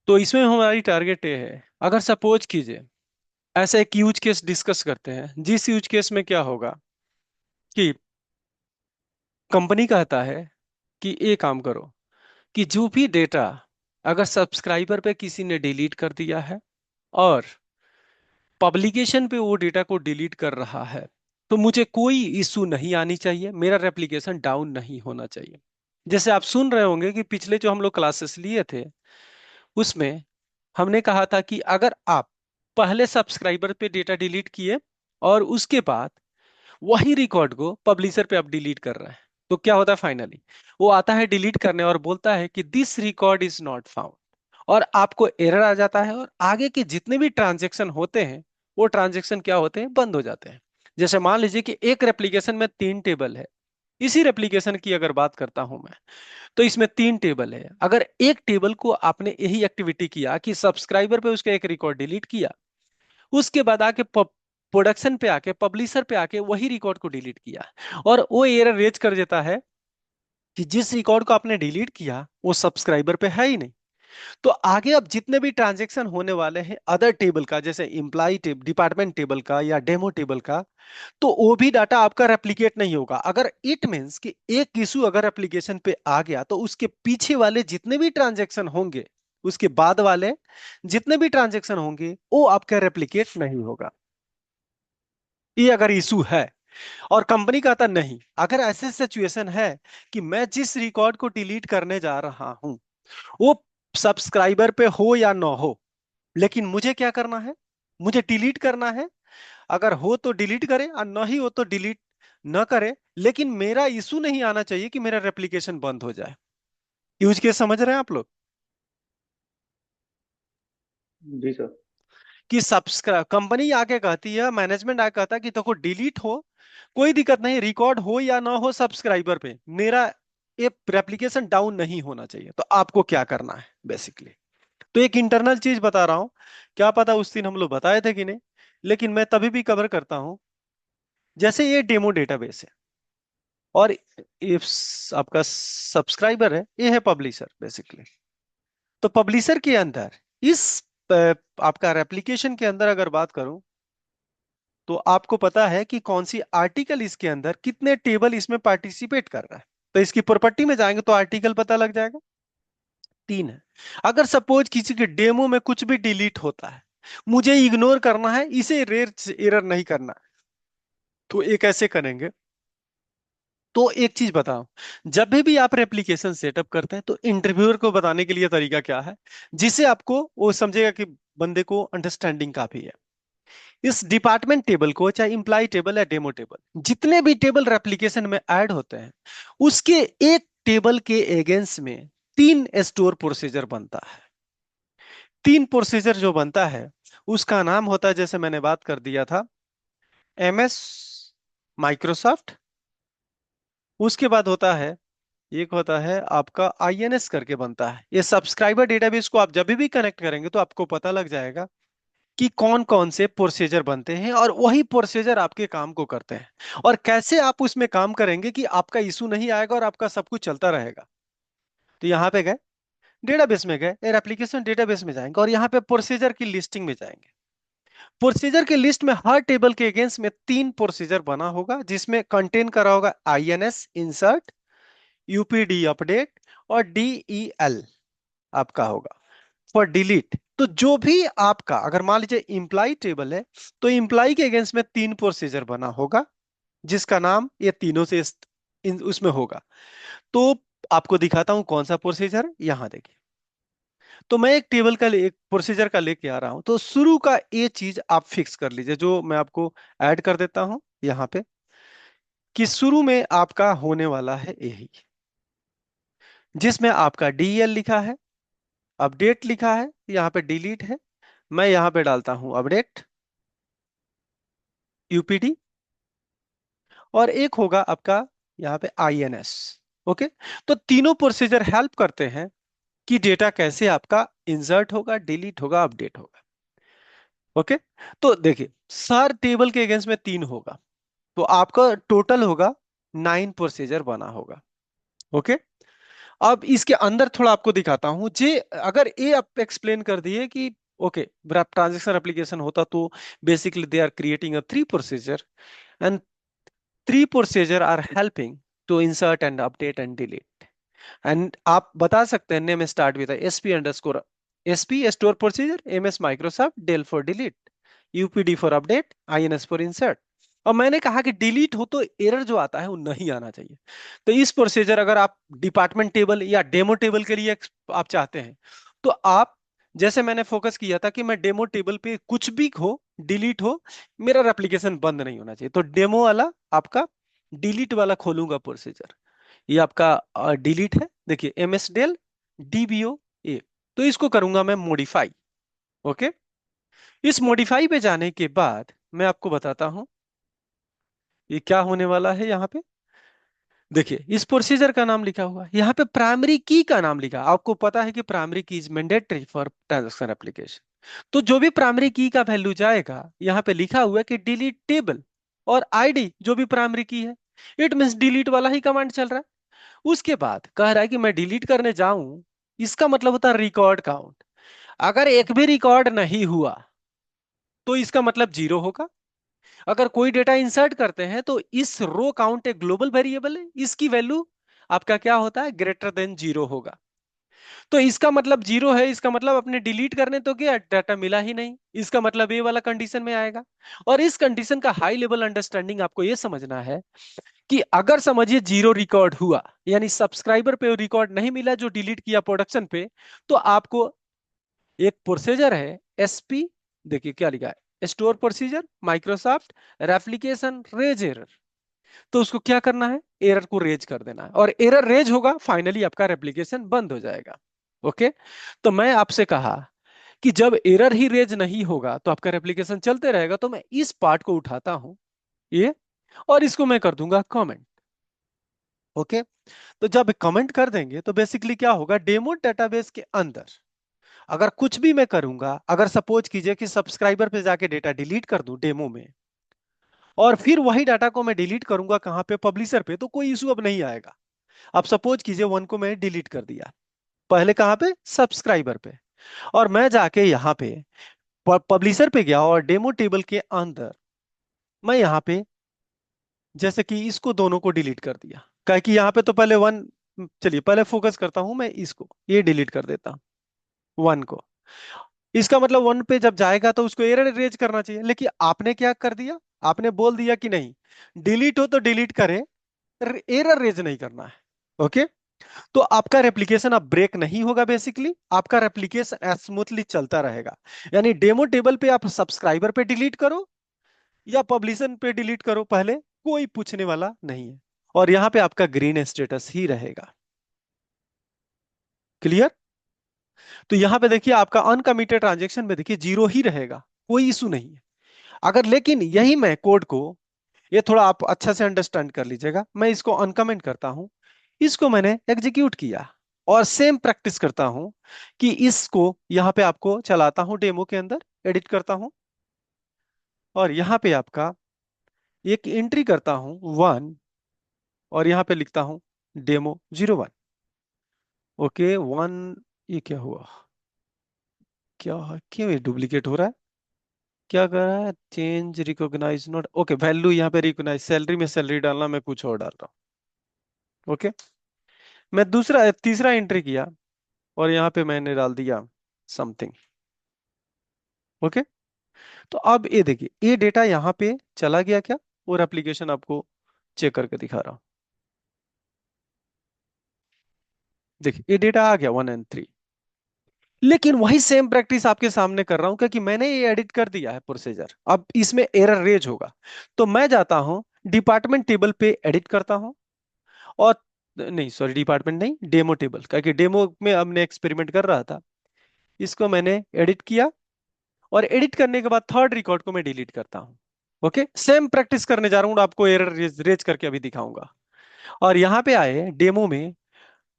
तो इसमें हमारी टारगेट ये है, अगर सपोज कीजिए ऐसा एक यूज केस डिस्कस करते हैं, जिस यूज केस में क्या होगा कि कंपनी कहता है कि ये काम करो कि जो भी डेटा अगर सब्सक्राइबर पे किसी ने डिलीट कर दिया है और पब्लिकेशन पे वो डेटा को डिलीट कर रहा है, तो मुझे कोई इशू नहीं आनी चाहिए, मेरा रेप्लिकेशन डाउन नहीं होना चाहिए। जैसे आप सुन रहे होंगे कि पिछले जो हम लोग क्लासेस लिए थे उसमें हमने कहा था कि अगर आप पहले सब्सक्राइबर पे डेटा डिलीट किए और उसके बाद वही रिकॉर्ड को पब्लिशर पे आप डिलीट कर रहे हैं, तो क्या होता है फाइनली, वो आता है डिलीट करने और बोलता है कि this record is not found, और आपको एरर आ जाता है और आगे के जितने भी ट्रांजेक्शन होते हैं वो ट्रांजेक्शन क्या होते हैं, बंद हो जाते हैं। जैसे मान लीजिए कि एक रेप्लिकेशन में 3 टेबल है, इसी रेप्लिकेशन की अगर बात करता हूं मैं, तो इसमें 3 टेबल है। अगर एक टेबल को आपने यही एक्टिविटी किया कि सब्सक्राइबर पे उसका एक रिकॉर्ड डिलीट किया, उसके बाद आके प्रोडक्शन पे आके पब्लिशर पे आके वही रिकॉर्ड को डिलीट किया, और वो एरर रेज कर देता है कि जिस रिकॉर्ड को आपने डिलीट किया वो सब्सक्राइबर पे है ही नहीं। तो आगे अब जितने भी ट्रांजेक्शन होने वाले हैं अदर टेबल का, जैसे इंप्लाई टेबल, डिपार्टमेंट टेबल का या डेमो टेबल का, तो वो भी डाटा आपका रेप्लिकेट नहीं होगा। अगर इट मींस कि एक इशू अगर एप्लीकेशन पे आ गया तो उसके पीछे वाले जितने भी ट्रांजेक्शन होंगे, उसके बाद वाले जितने भी ट्रांजेक्शन होंगे वो आपका रेप्लिकेट नहीं होगा। ये अगर इशू है, और कंपनी कहता नहीं, अगर ऐसे सिचुएशन है कि मैं जिस रिकॉर्ड को डिलीट करने जा रहा हूं वो सब्सक्राइबर पे हो या ना हो, लेकिन मुझे क्या करना है, मुझे डिलीट करना है। अगर हो तो डिलीट करे और ना ही हो तो डिलीट ना करे, लेकिन मेरा इशू नहीं आना चाहिए कि मेरा रेप्लिकेशन बंद हो जाए। यूज केस समझ रहे हैं आप लोग? जी सर। कि सब्सक्राइब कंपनी आके कहती है, मैनेजमेंट आके कहता है कि देखो डिलीट हो कोई दिक्कत नहीं, रिकॉर्ड हो या ना हो सब्सक्राइबर पे, मेरा ये रेप्लिकेशन डाउन नहीं होना चाहिए। तो आपको क्या करना है बेसिकली, तो एक इंटरनल चीज बता रहा हूं, क्या पता उस दिन हम लोग बताए थे कि नहीं, लेकिन मैं तभी भी कवर करता हूं। जैसे ये डेमो डेटाबेस है और ये आपका सब्सक्राइबर है, ये है पब्लिशर बेसिकली। तो पब्लिशर के अंदर इस आपका रेप्लिकेशन के अंदर अगर बात करूं, तो आपको पता है कि कौन सी आर्टिकल इसके अंदर कितने टेबल इसमें पार्टिसिपेट कर रहा है। तो इसकी प्रॉपर्टी में जाएंगे तो आर्टिकल पता लग जाएगा, 3 है। अगर सपोज किसी के डेमो में कुछ भी डिलीट होता है, मुझे इग्नोर करना है, इसे रेर एरर नहीं करना है, तो ये कैसे करेंगे? तो एक चीज बताओ, जब भी आप रेप्लिकेशन सेटअप करते हैं तो इंटरव्यूअर को बताने के लिए तरीका क्या है, जिससे आपको वो समझेगा कि बंदे को अंडरस्टैंडिंग काफी है। इस डिपार्टमेंट टेबल को, चाहे इंप्लाई टेबल या डेमो टेबल, जितने भी टेबल रेप्लिकेशन में ऐड होते हैं, उसके एक टेबल के एगेंस्ट में 3 स्टोर प्रोसीजर बनता है। 3 प्रोसीजर जो बनता है उसका नाम होता है, जैसे मैंने बात कर दिया था, MS माइक्रोसॉफ्ट। उसके बाद होता है, एक होता है आपका INS करके बनता है। ये सब्सक्राइबर डेटाबेस को आप जब भी कनेक्ट करेंगे तो आपको पता लग जाएगा कि कौन कौन से प्रोसीजर बनते हैं, और वही प्रोसीजर आपके काम को करते हैं, और कैसे आप उसमें काम करेंगे कि आपका इशू नहीं आएगा और आपका सब कुछ चलता रहेगा। तो यहाँ पे गए, डेटाबेस में गए, एप्लीकेशन डेटाबेस में जाएंगे और यहाँ पे प्रोसीजर की लिस्टिंग में जाएंगे। प्रोसीजर की लिस्ट में हर टेबल के अगेंस्ट में 3 प्रोसीजर बना होगा, जिसमें कंटेन करा होगा INS इंसर्ट, UPD अपडेट, और DEL आपका होगा फॉर डिलीट। तो जो भी आपका, अगर मान लीजिए इंप्लाई टेबल है, तो इंप्लाई के अगेंस्ट में 3 प्रोसीजर बना होगा, जिसका नाम ये तीनों से उसमें होगा। तो आपको दिखाता हूं कौन सा प्रोसीजर, यहां देखिए। तो मैं एक टेबल का एक प्रोसीजर का लेके आ रहा हूं, तो शुरू का ये चीज आप फिक्स कर लीजिए, जो मैं आपको ऐड कर देता हूं यहां पे, कि शुरू में आपका होने वाला है यही, जिसमें आपका DEL लिखा है, अपडेट लिखा है, यहाँ पे डिलीट है। मैं यहाँ पे डालता हूं अपडेट, UPD, और एक होगा आपका यहाँ पे INS। ओके। तो तीनों प्रोसीजर हेल्प करते हैं कि डेटा कैसे आपका इंसर्ट होगा, डिलीट होगा, अपडेट होगा। ओके। तो देखिए, सर टेबल के अगेंस्ट में 3 होगा, तो आपका टोटल होगा 9 प्रोसीजर बना होगा। ओके। अब इसके अंदर थोड़ा आपको दिखाता हूं जे, अगर ये आप एक्सप्लेन कर दिए कि ओके, ट्रांजेक्शन एप्लीकेशन होता तो basically they are creating a three procedure, and three procedure are helping to insert and update and delete. And आप बता सकते हैं name start with SP underscore SP store procedure, MS Microsoft del for delete, UPD for update, INS for insert. और मैंने कहा कि delete हो तो एरर जो आता है वो नहीं आना चाहिए। तो इस प्रोसीजर अगर आप डिपार्टमेंट टेबल या डेमो टेबल के लिए आप चाहते हैं, तो आप, जैसे मैंने फोकस किया था कि मैं डेमो टेबल पे कुछ भी हो, डिलीट हो, मेरा एप्लीकेशन बंद नहीं होना चाहिए, तो डेमो वाला आपका डिलीट वाला खोलूंगा प्रोसीजर। ये आपका डिलीट है, देखिए एम एस डेल डीबीओ ए। तो इसको करूंगा मैं मॉडिफाई। ओके, इस मॉडिफाई पे जाने के बाद मैं आपको बताता हूं ये क्या होने वाला है। यहाँ पे देखिए इस प्रोसीजर का नाम लिखा हुआ है, यहाँ पे प्राइमरी की का नाम लिखा, आपको पता है कि प्राइमरी की is mandatory for transaction application. तो जो भी प्राइमरी की का वैल्यू जाएगा, यहाँ पे लिखा हुआ है कि डिलीट टेबल और आईडी जो भी प्राइमरी की है, इट मीन्स डिलीट वाला ही कमांड चल रहा है। उसके बाद कह रहा है कि मैं डिलीट करने जाऊं, इसका मतलब होता है रिकॉर्ड काउंट। अगर एक भी रिकॉर्ड नहीं हुआ तो इसका मतलब जीरो होगा। अगर कोई डेटा इंसर्ट करते हैं तो इस रो काउंट एक ग्लोबल वेरिएबल है, इसकी वैल्यू आपका क्या होता है, ग्रेटर देन जीरो होगा। तो इसका मतलब जीरो है, इसका मतलब अपने डिलीट करने तो गया, डाटा मिला ही नहीं, इसका मतलब ये वाला कंडीशन में आएगा। और इस कंडीशन का हाई लेवल अंडरस्टैंडिंग आपको ये समझना है कि अगर समझिए जीरो रिकॉर्ड हुआ, यानी सब्सक्राइबर पे रिकॉर्ड नहीं मिला जो डिलीट किया प्रोडक्शन पे, तो आपको एक प्रोसीजर है एसपी, देखिए क्या लिखा है, store procedure Microsoft replication raise error. तो उसको क्या करना है, एरर को रेज कर देना है, और एरर रेज होगा फाइनली आपका रेप्लिकेशन बंद हो जाएगा। ओके, तो मैं आपसे कहा कि जब एरर ही रेज नहीं होगा तो आपका रेप्लिकेशन चलते रहेगा, तो मैं इस पार्ट को उठाता हूं ये, और इसको मैं कर दूंगा कमेंट। ओके, तो जब कमेंट कर देंगे तो बेसिकली क्या होगा, डेमो डेटाबेस के अंदर अगर कुछ भी मैं करूंगा, अगर सपोज कीजिए कि सब्सक्राइबर पे जाके डेटा डिलीट कर दूं डेमो में, और फिर वही डाटा को मैं डिलीट करूंगा कहां पे, पब्लिशर पे, तो कोई इशू अब नहीं आएगा। अब सपोज कीजिए वन को मैं डिलीट कर दिया, पहले कहां पे, सब्सक्राइबर पे, और मैं जाके यहाँ पे पब्लिशर पे गया और डेमो टेबल के अंदर मैं यहाँ पे जैसे कि इसको दोनों को डिलीट कर दिया, क्या कि यहाँ पे तो पहले वन, चलिए पहले फोकस करता हूं मैं इसको, ये डिलीट कर देता हूं वन को। इसका मतलब वन पे जब जाएगा तो उसको एरर रेज करना चाहिए, लेकिन आपने क्या कर दिया, आपने बोल दिया कि नहीं, डिलीट हो तो डिलीट करे, एरर रेज नहीं करना है। ओके, तो आपका रेप्लिकेशन अब ब्रेक नहीं होगा, बेसिकली आपका रेप्लिकेशन स्मूथली चलता रहेगा। यानी डेमो टेबल पे आप सब्सक्राइबर पे डिलीट करो या पब्लिशन पे डिलीट करो, पहले कोई पूछने वाला नहीं है, और यहां पे आपका ग्रीन स्टेटस ही रहेगा। क्लियर? तो यहां पे देखिए आपका अनकमिटेड ट्रांजेक्शन में देखिए जीरो ही रहेगा, कोई इशू नहीं है। अगर लेकिन यही मैं कोड को, ये थोड़ा आप अच्छा से अंडरस्टैंड कर लीजिएगा, मैं इसको अनकमेंट करता हूं, इसको मैंने एग्जीक्यूट किया और सेम प्रैक्टिस करता हूं कि इसको यहां पे आपको चलाता हूं डेमो के अंदर, एडिट करता हूं, और यहां पे आपका एक एंट्री करता हूं वन, और यहां पे लिखता हूं डेमो 01। ओके वन, ये क्या हुआ, क्या क्यों ये डुप्लीकेट हो रहा है, क्या कर रहा है, change recognise note, okay value यहाँ पे रिकॉग्नाइज, सैलरी में सैलरी डालना, मैं कुछ और डाल रहा हूँ। ओके, मैं दूसरा तीसरा एंट्री किया और यहाँ पे मैंने डाल दिया समथिंग। ओके, तो अब ये देखिए ये डेटा यहाँ पे चला गया क्या, और एप्लीकेशन आपको चेक करके दिखा रहा हूँ। देखिए ये डेटा आ गया 1 और 3, लेकिन वही सेम प्रैक्टिस आपके सामने कर रहा हूं क्योंकि मैंने ये एडिट कर दिया है प्रोसीजर, अब इसमें एरर रेज होगा। तो मैं जाता हूं डिपार्टमेंट टेबल पे एडिट करता हूं, और नहीं सॉरी डिपार्टमेंट नहीं, डेमो टेबल, क्योंकि डेमो में हमने एक्सपेरिमेंट कर रहा था, इसको मैंने एडिट किया, और एडिट करने के बाद थर्ड रिकॉर्ड को मैं डिलीट करता हूं। ओके, सेम प्रैक्टिस करने जा रहा हूं, आपको एरर रेज करके अभी दिखाऊंगा। और यहाँ पे आए डेमो में,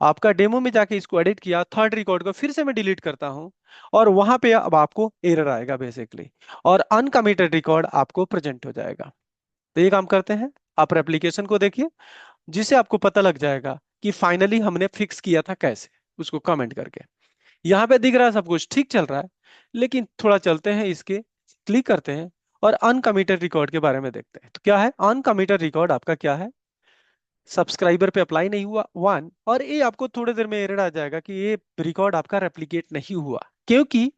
आपका डेमो में जाके इसको एडिट किया, थर्ड रिकॉर्ड को फिर से मैं डिलीट करता हूं, और वहां पे अब आपको एरर आएगा बेसिकली, और अनकमिटेड रिकॉर्ड आपको प्रेजेंट हो जाएगा। तो ये काम करते हैं, आप एप्लीकेशन को देखिए, जिसे आपको पता लग जाएगा कि फाइनली हमने फिक्स किया था कैसे, उसको कमेंट करके। यहाँ पे दिख रहा है सब कुछ ठीक चल रहा है, लेकिन थोड़ा चलते हैं इसके, क्लिक करते हैं और अनकमिटेड रिकॉर्ड के बारे में देखते हैं। तो क्या है अनकमिटेड रिकॉर्ड? आपका क्या है, सब्सक्राइबर पे अप्लाई नहीं हुआ वन, और ये आपको थोड़ी देर में एरर आ जाएगा कि ये रिकॉर्ड आपका रेप्लिकेट नहीं हुआ, क्योंकि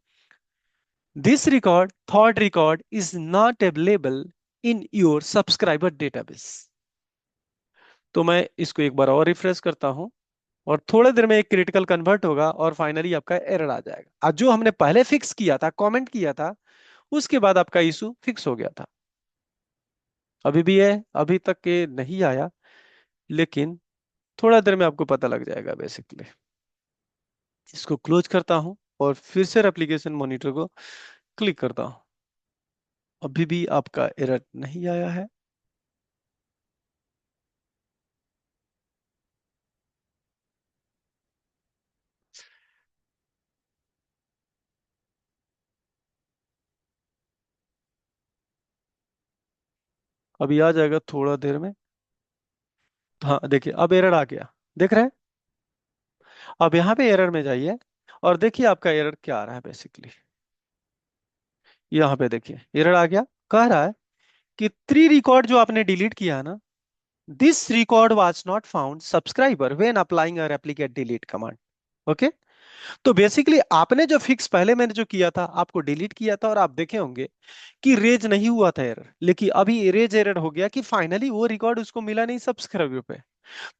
this record third record is not available in your subscriber database. तो मैं इसको एक बार और रिफ्रेश करता हूं, और थोड़ी देर में एक क्रिटिकल कन्वर्ट होगा और फाइनली आपका एरर आ जाएगा। आज जो हमने पहले फिक्स किया था, कमेंट किया था, उसके बाद आपका इशू फिक्स हो गया था। अभी भी है, अभी तक के नहीं आया, लेकिन थोड़ा देर में आपको पता लग जाएगा बेसिकली। इसको क्लोज करता हूं और फिर से एप्लीकेशन मॉनिटर को क्लिक करता हूं। अभी भी आपका एरर नहीं आया है। अभी आ जाएगा थोड़ा देर में। हाँ देखिए, अब एरर आ गया, देख रहे हैं? अब यहाँ पे एरर में जाइए और देखिए आपका एरर क्या आ रहा है बेसिकली। यहाँ पे देखिए एरर आ गया, कह रहा है कि 3 रिकॉर्ड जो आपने डिलीट किया है ना, this record was not found subscriber when applying a replicate delete command. Okay. तो बेसिकली आपने जो फिक्स पहले मैंने जो किया था, आपको डिलीट किया था और आप देखे होंगे कि रेज नहीं हुआ था एरर, लेकिन अभी रेज एरर हो गया कि फाइनली वो रिकॉर्ड उसको मिला नहीं सब्सक्राइबर पे।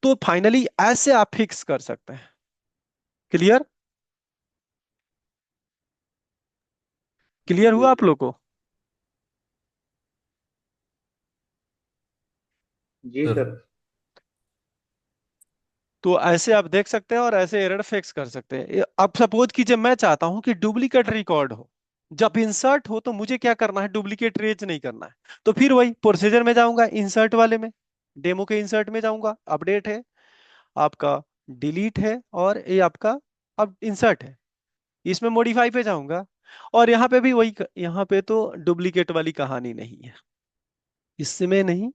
तो फाइनली ऐसे आप फिक्स कर सकते हैं। क्लियर? क्लियर हुआ जी। आप लोग को? जी सर। सर। तो ऐसे आप देख सकते हैं और ऐसे एरर फिक्स कर सकते हैं। अब सपोज कीजिए मैं चाहता हूं कि डुप्लीकेट रिकॉर्ड हो, जब इंसर्ट हो तो मुझे क्या करना है, डुप्लीकेट रेज नहीं करना है। तो फिर वही प्रोसीजर में जाऊंगा, इंसर्ट वाले में, डेमो के इंसर्ट में जाऊंगा, अपडेट है आपका, डिलीट है, और ये आपका अब इंसर्ट है, इसमें मॉडिफाई पे जाऊंगा। और यहाँ पे भी वही, यहाँ पे तो डुप्लीकेट वाली कहानी नहीं है, इसमें नहीं।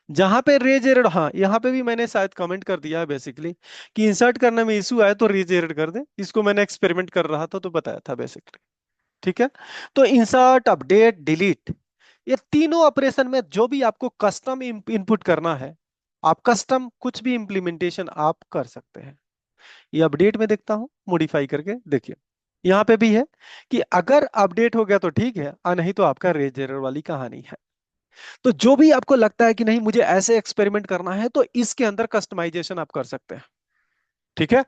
जहां पे रेज एरर, हाँ यहाँ पे भी मैंने शायद कमेंट कर दिया है बेसिकली कि इंसर्ट करने में इशू आए तो रेज एरर कर दे। इसको मैंने एक्सपेरिमेंट कर रहा था तो बताया था बेसिकली। ठीक है। तो इंसर्ट, अपडेट, डिलीट, ये तीनों ऑपरेशन में जो भी आपको कस्टम इनपुट करना है, आप कस्टम कुछ भी इंप्लीमेंटेशन आप कर सकते हैं। ये अपडेट में देखता हूं, मॉडिफाई करके देखिए, यहाँ पे भी है कि अगर अपडेट हो गया तो ठीक है, और नहीं तो आपका रेज एरर वाली कहानी है। तो जो भी आपको लगता है कि नहीं मुझे ऐसे एक्सपेरिमेंट करना है, तो इसके अंदर कस्टमाइजेशन आप कर सकते हैं। ठीक है।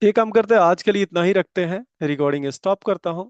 एक काम करते हैं, आज के लिए इतना ही रखते हैं, रिकॉर्डिंग स्टॉप करता हूं।